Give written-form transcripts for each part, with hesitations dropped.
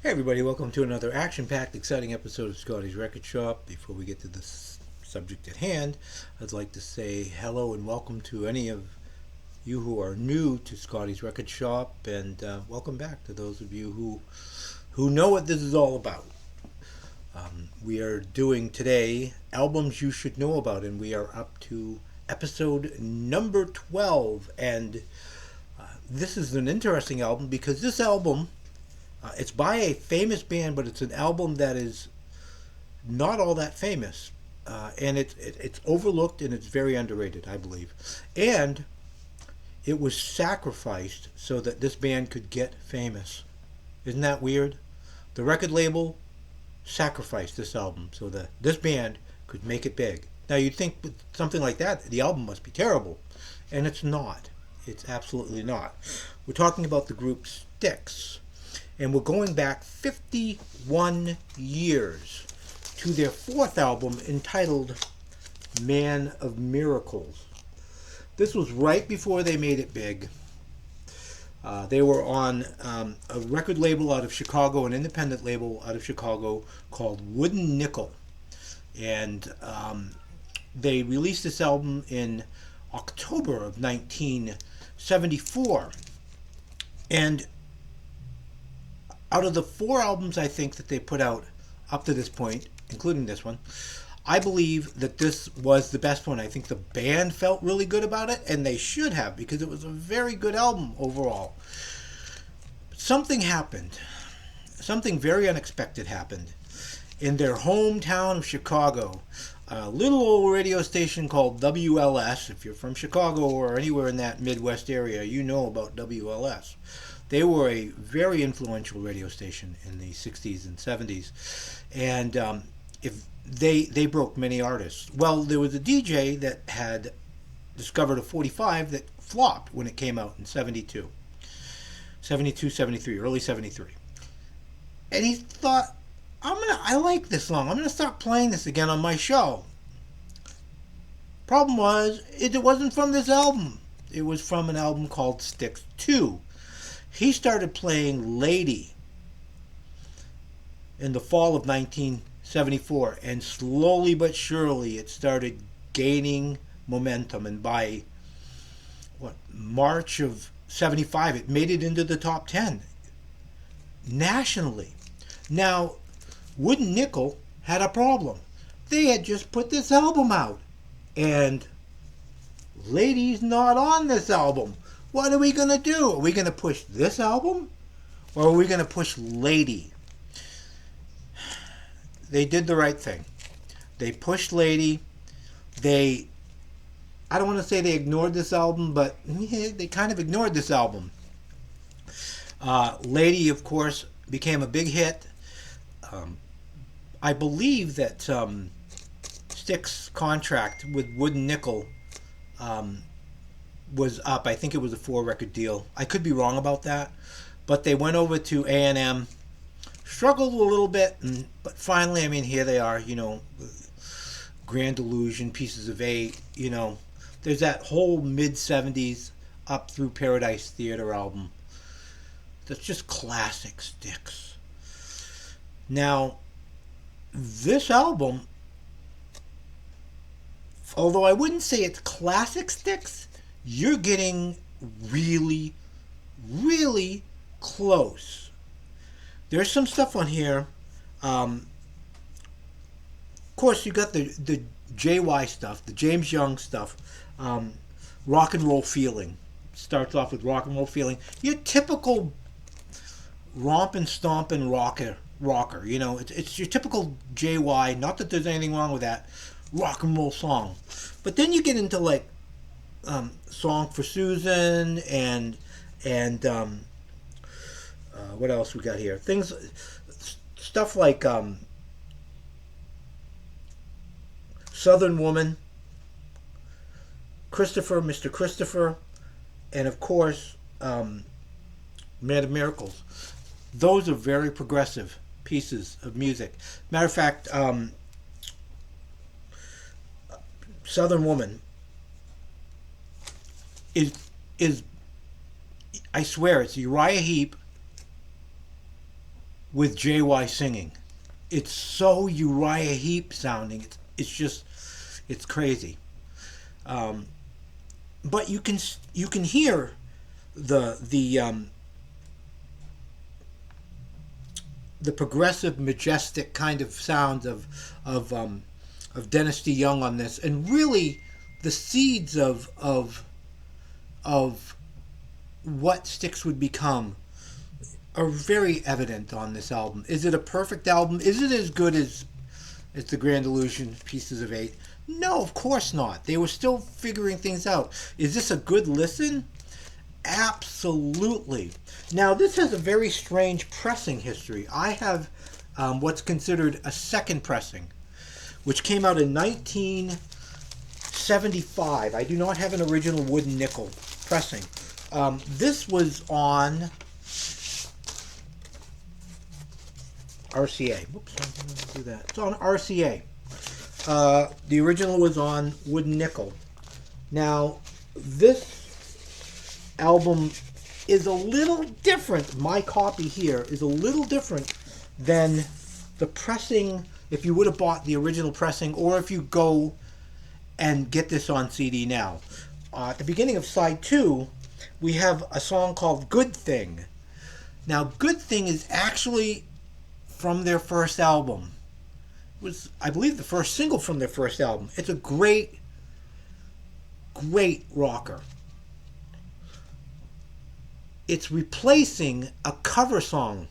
Hey everybody, welcome to another action-packed, exciting episode of Scotty's Record Shop. Before we get to the subject at hand, I'd like to say hello and welcome to any of you who are new to Scotty's Record Shop, and welcome back to those of you who know what this is all about. We are doing today albums you should know about, and we are up to episode number 12. And this is an interesting album because this album it's by a famous band, but it's an album that is not all that famous, and it's overlooked and it's very underrated, I believe. And it was sacrificed so that this band could get famous. Isn't that weird? The record label sacrificed this album so that this band could make it big. Now you'd think with something like that, the album must be terrible, and it's not. It's absolutely not. We're talking about the group Styx. And we're going back 51 years to their fourth album entitled Man of Miracles. This was right before they made it big. They were on a record label out of Chicago, an independent label out of Chicago called Wooden Nickel. And they released this album in October of 1974. And out of the four albums I think that they put out up to this point, including this one, I believe that this was the best one. I think the band felt really good about it, and they should have, because it was a very good album overall. But something happened. Something very unexpected happened. In their hometown of Chicago, a little old radio station called WLS. If you're from Chicago or anywhere in that Midwest area, you know about WLS. They were a very influential radio station in the 60s and 70s, and if they broke many artists. Well, there was a DJ that had discovered a 45 that flopped when it came out in 72, 73, early 73. And he thought, I like this song. I'm gonna start playing this again on my show. Problem was, it wasn't from this album. It was from an album called Styx 2. He started playing Lady in the fall of 1974, and slowly but surely it started gaining momentum. And by March of 75, it made it into the top 10 nationally. Now, Wooden Nickel had a problem. They had just put this album out, and Lady's not on this album. What are we going to do? Are we going to push this album? Or are we going to push Lady? They did the right thing. They pushed Lady. I don't want to say they ignored this album, but they kind of ignored this album. Lady, of course, became a big hit. I believe that Styx' contract with Wooden Nickel was up. I think it was a 4-record deal. I could be wrong about that, but they went over to A&M, struggled a little bit, but finally, here they are. Grand Illusion, Pieces of Eight. There's that whole mid-70s up through Paradise Theater album. That's just classic Styx. Now, this album, although I wouldn't say it's classic Styx, you're getting really, really close. There's some stuff on here. Of course, you got the JY stuff, the James Young stuff. Rock and Roll Feeling. Starts off with Rock and Roll Feeling. Your typical rompin' stompin' rocker. It's your typical JY. Not that there's anything wrong with that. Rock and roll song. But then you get into like Song for Susan and what else we got here? Stuff like Southern Woman, Christopher, Mr. Christopher, and of course Man of Miracles. Those are very progressive pieces of music. Matter of fact, Southern Woman is I swear it's Uriah Heep with JY singing. It's so Uriah Heep sounding. It's crazy. But you can hear the progressive, majestic kind of sounds of Dennis DeYoung on this, and really the seeds of what Styx would become are very evident on this album. Is it a perfect album? Is it as good as the Grand Illusion, Pieces of Eight? No, of course not. They were still figuring things out. Is this a good listen? Absolutely. Now, this has a very strange pressing history. I have what's considered a second pressing, which came out in 1975. I do not have an original wooden nickel pressing. This was on RCA. Whoops, I didn't do that. It's on RCA. The original was on wooden nickel. Now, this album is a little different. My copy here is a little different than the pressing, if you would have bought the original pressing, or if you go and get this on CD now. At the beginning of side 2, we have a song called Good Thing. Now, Good Thing is actually from their first album. It was, I believe, the first single from their first album. It's a great, great rocker. It's replacing a cover song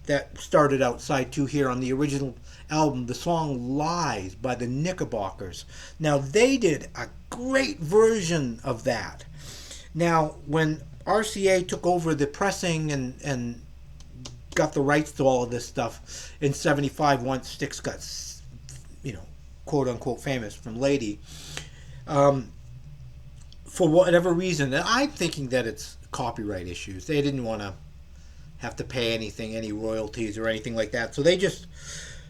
that started out side 2 here on the original album, the song Lies by the Knickerbockers. Now, they did a great version of that. Now, when RCA took over the pressing and got the rights to all of this stuff in 75, once Styx got, quote unquote famous from Lady, for whatever reason, and I'm thinking that it's copyright issues. They didn't want to have to pay anything, any royalties or anything like that. So they just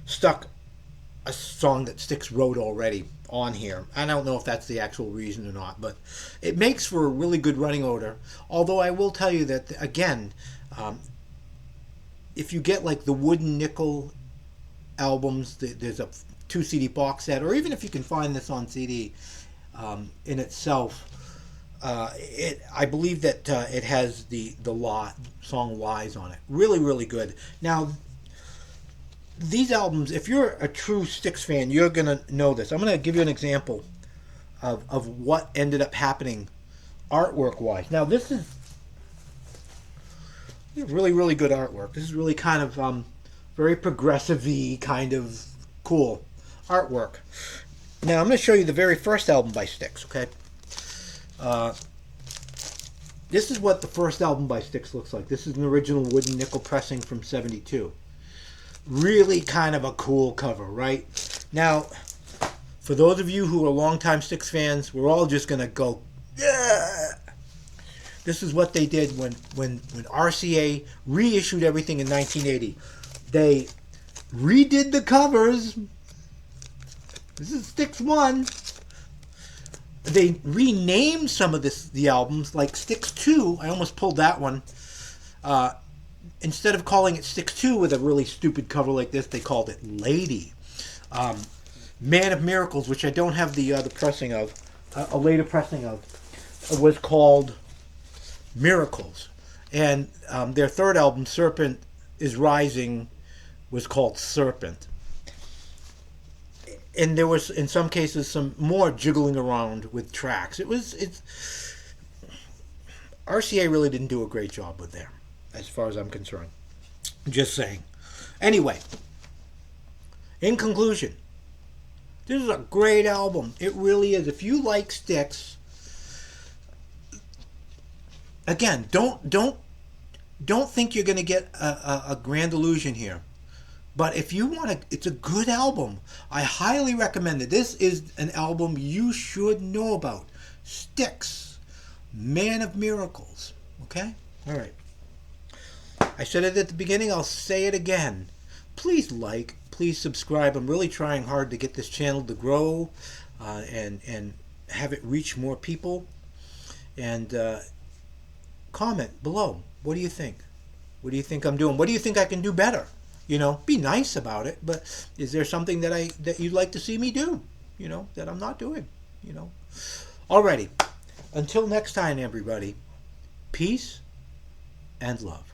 stuck a song that Styx wrote already on here. I don't know if that's the actual reason or not, but it makes for a really good running order. Although I will tell you that, again, if you get like the wooden nickel albums, there's a 2 CD box set, or even if you can find this on CD in itself, I believe that it has the song Lies on it. Really, really good. Now, these albums, if you're a true Styx fan, you're going to know this. I'm going to give you an example of what ended up happening artwork-wise. Now, this is really, really good artwork. This is really kind of very progressive-y, kind of cool artwork. Now, I'm going to show you the very first album by Styx, okay? This is what the first album by Styx looks like. This is an original wooden nickel pressing from 72. Really kind of a cool cover, right? Now, for those of you who are longtime Styx fans, we're all just going to go, yeah! This is what they did when RCA reissued everything in 1980. They redid the covers. This is Styx 1. They renamed some of the albums, like Styx 2. I almost pulled that one. Instead of calling it Styx 2 with a really stupid cover like this, they called it Lady. Man of Miracles, which I don't have the pressing of, a later pressing of, was called Miracles. And their third album, Serpent is Rising, was called Serpent. And there was, in some cases, some more jiggling around with tracks. RCA really didn't do a great job with them, as far as I'm concerned. Just saying. Anyway, in conclusion, this is a great album. It really is. If you like Styx, again, don't think you're going to get a Grand Illusion here. But if you want to, it's a good album. I highly recommend it. This is an album you should know about. Styx, Man of Miracles. Okay? All right. I said it at the beginning. I'll say it again. Please like, please subscribe. I'm really trying hard to get this channel to grow and have it reach more people. And comment below. What do you think? What do you think I'm doing? What do you think I can do better? Be nice about it, but is there something that you'd like to see me do, that I'm not doing, Alrighty. Until next time, everybody, peace and love.